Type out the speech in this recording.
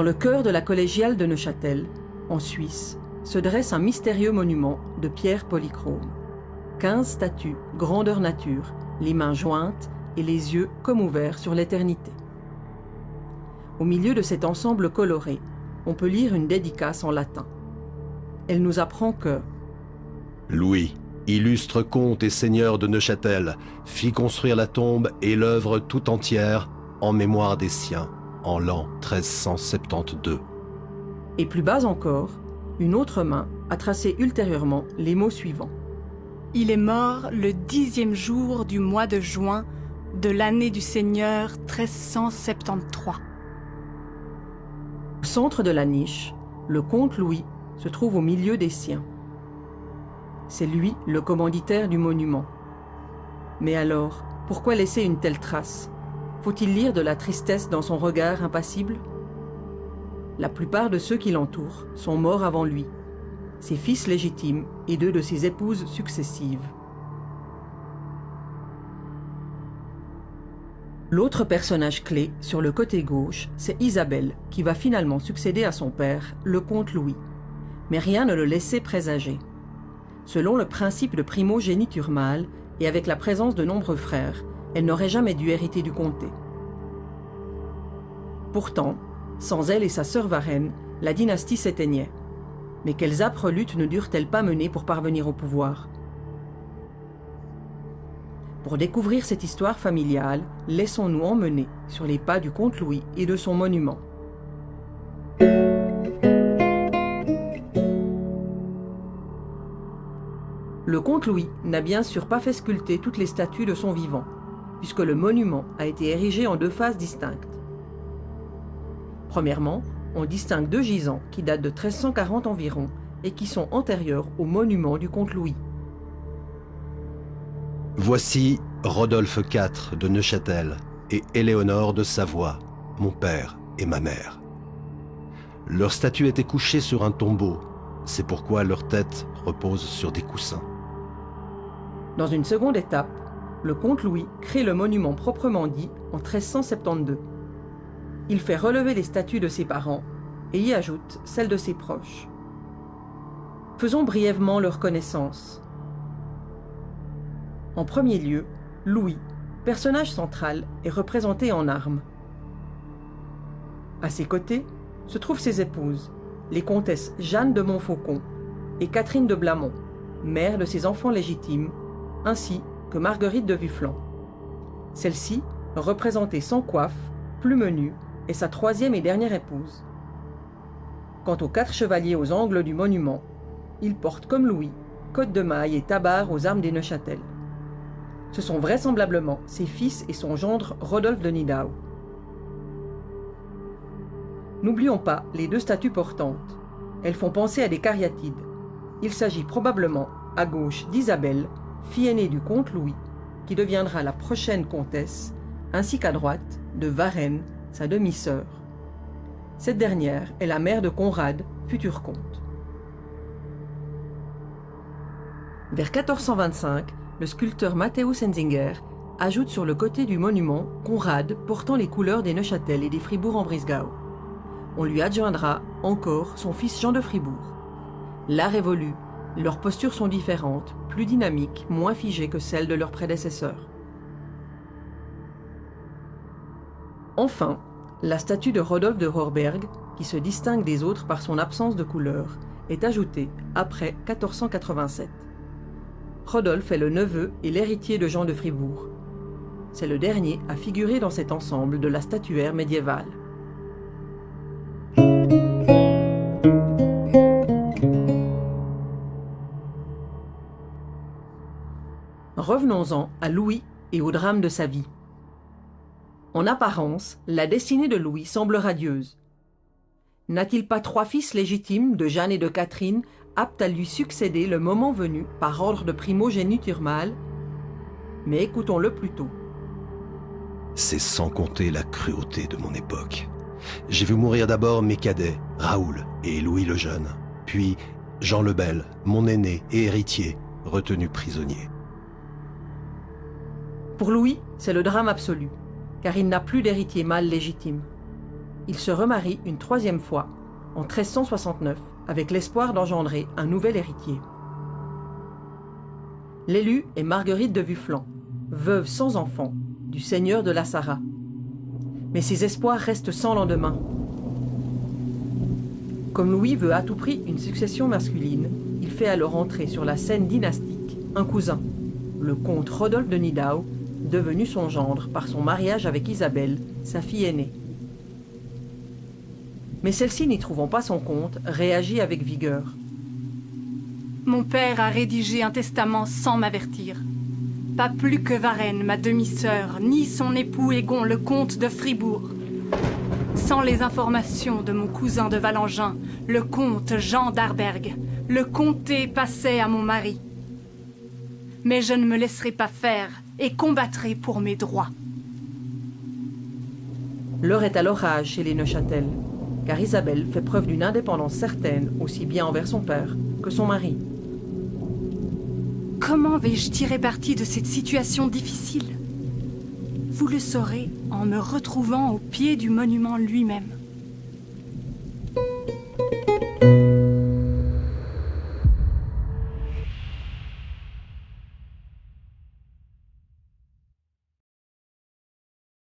Dans le cœur de la collégiale de Neuchâtel, en Suisse, se dresse un mystérieux monument de pierre polychrome. 15 statues, grandeur nature, les mains jointes et les yeux comme ouverts sur l'éternité. Au milieu de cet ensemble coloré, on peut lire une dédicace en latin. Elle nous apprend que Louis, illustre comte et seigneur de Neuchâtel, fit construire la tombe et l'œuvre tout entière en mémoire des siens, en l'an 1372. Et plus bas encore, une autre main a tracé ultérieurement les mots suivants. Il est mort le 10e jour du mois de juin de l'année du Seigneur 1373. Au centre de la niche, le comte Louis se trouve au milieu des siens. C'est lui le commanditaire du monument. Mais alors, pourquoi laisser une telle trace? Faut-il lire de la tristesse dans son regard impassible? La plupart de ceux qui l'entourent sont morts avant lui, ses fils légitimes et 2 de ses épouses successives. L'autre personnage clé sur le côté gauche, c'est Isabelle, qui va finalement succéder à son père, le comte Louis. Mais rien ne le laissait présager. Selon le principe de primogéniture mâle, et avec la présence de nombreux frères, elle n'aurait jamais dû hériter du comté. Pourtant, sans elle et sa sœur Varenne, la dynastie s'éteignait. Mais quelles âpres luttes ne durent-elles pas mener pour parvenir au pouvoir? Pour découvrir cette histoire familiale, laissons-nous emmener sur les pas du comte Louis et de son monument. Le comte Louis n'a bien sûr pas fait sculpter toutes les statues de son vivant, puisque le monument a été érigé en 2 phases distinctes. Premièrement, on distingue 2 gisants qui datent de 1340 environ et qui sont antérieurs au monument du comte Louis. Voici Rodolphe IV de Neuchâtel et Éléonore de Savoie, mon père et ma mère. Leurs statues étaient couchées sur un tombeau, c'est pourquoi leur tête repose sur des coussins. Dans une seconde étape, le comte Louis crée le monument proprement dit en 1372. Il fait relever les statues de ses parents et y ajoute celles de ses proches. Faisons brièvement leur connaissance. En premier lieu, Louis, personnage central, est représenté en armes. À ses côtés se trouvent ses épouses, les comtesses Jeanne de Montfaucon et Catherine de Blamont, mère de ses enfants légitimes, ainsi que Marguerite de Vufflan. Celle-ci, représentée sans coiffe, plus menue, est sa 3e et dernière épouse. Quant aux 4 chevaliers aux angles du monument, ils portent comme Louis, cotte de maille et tabard aux armes des Neuchâtel. Ce sont vraisemblablement ses fils et son gendre Rodolphe de Nidau. N'oublions pas les 2 statues portantes. Elles font penser à des cariatides. Il s'agit probablement, à gauche, d'Isabelle, fille aînée du comte Louis, qui deviendra la prochaine comtesse, ainsi qu'à droite, de Varenne, sa demi-sœur. Cette dernière est la mère de Conrad, futur comte. Vers 1425, le sculpteur Matthäus Enzinger ajoute sur le côté du monument Conrad portant les couleurs des Neuchâtel et des Fribourg-en-Brisgau. On lui adjoindra encore son fils Jean de Fribourg. L'art évolue, leurs postures sont différentes, plus dynamiques, moins figées que celles de leurs prédécesseurs. Enfin, la statue de Rodolphe de Rohrberg, qui se distingue des autres par son absence de couleur, est ajoutée après 1487. Rodolphe est le neveu et l'héritier de Jean de Fribourg. C'est le dernier à figurer dans cet ensemble de la statuaire médiévale. Revenons-en à Louis et au drame de sa vie. En apparence, la destinée de Louis semble radieuse. N'a-t-il pas 3 fils légitimes de Jeanne et de Catherine, aptes à lui succéder le moment venu par ordre de primogéniture mâle? Mais écoutons-le plutôt. C'est sans compter la cruauté de mon époque. J'ai vu mourir d'abord mes cadets, Raoul et Louis le Jeune, puis Jean le Bel, mon aîné et héritier, retenu prisonnier. Pour Louis, c'est le drame absolu, car il n'a plus d'héritier mâle légitime. il se remarie une troisième fois, en 1369, avec l'espoir d'engendrer un nouvel héritier. L'élu est Marguerite de Vufflan, veuve sans enfant, du seigneur de la Sarraz. Mais ses espoirs restent sans lendemain. Comme Louis veut à tout prix une succession masculine, il fait alors entrer sur la scène dynastique un cousin, le comte Rodolphe de Nidau, devenu son gendre par son mariage avec Isabelle, sa fille aînée. Mais celle-ci, n'y trouvant pas son compte, réagit avec vigueur. Mon père a rédigé un testament sans m'avertir. Pas plus que Varenne, ma demi-sœur, ni son époux Égon, le comte de Fribourg. Sans les informations de mon cousin de Valangin, le comte Jean d'Arberg, le comté passait à mon mari. Mais je ne me laisserai pas faire et combattrai pour mes droits. L'heure est à l'orage chez les Neufchâtel, car Isabelle fait preuve d'une indépendance certaine, aussi bien envers son père que son mari. Comment vais-je tirer parti de cette situation difficile? Vous le saurez en me retrouvant au pied du monument lui-même.